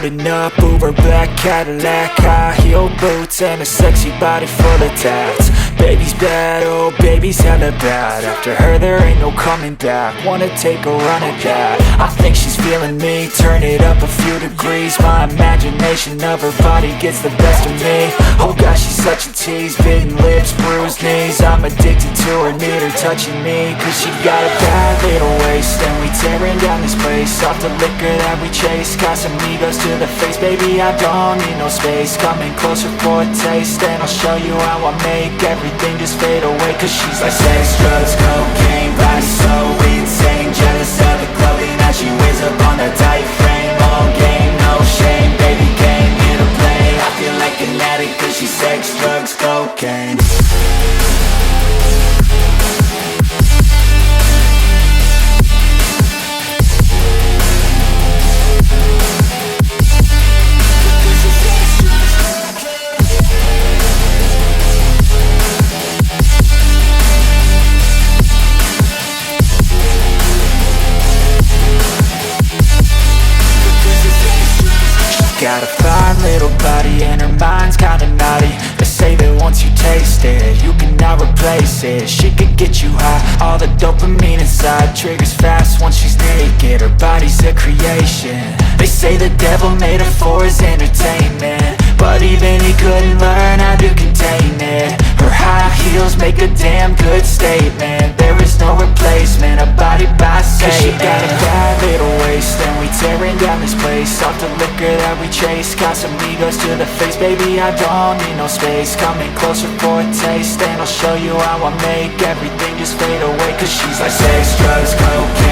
Pulling up, Uber black Cadillac, high heel boots and a sexy body full of tats. Baby's bad, oh baby's hella bad. After her there ain't no coming back. Wanna take a run at that. I think she's feeling me, turn it up a few degrees. My imagination of her body gets the best of me. Oh gosh, she's such a tease, bitten lips, bruised knees. I'm addicted to her, need her touching me. Cause she got a bad little waist, and we tearing down this place. Off the liquor that we chase, Casamigos to the face. Baby, I don't need no space, coming closer for a taste. And I'll show you how I make everything just fade away. Cause she's like sex, drugs, cocaine, body so insane. Jealous of the clothing that she wears up on that tight frame. All game, no shame, baby came here to play. I feel like an addict cause she's sex, drugs, cocaine. Got a fine little body and her mind's kinda naughty. They say that once you taste it, you cannot replace it. She could get you high, all the dopamine inside triggers fast once she's naked. Her body's a creation. They say the devil made her for his entertainment, but even he couldn't learn how to contain it. Her high heels make a damn good statement. There is no replacement, a body by Satan. Cause she got a bad little waist, and we tearing down this place. Off the liquor that we chase, Casamigos to the face. Baby, I don't need no space, coming closer for a taste. And I'll show you how I make everything just fade away. Cause she's like sex, drugs, cocaine,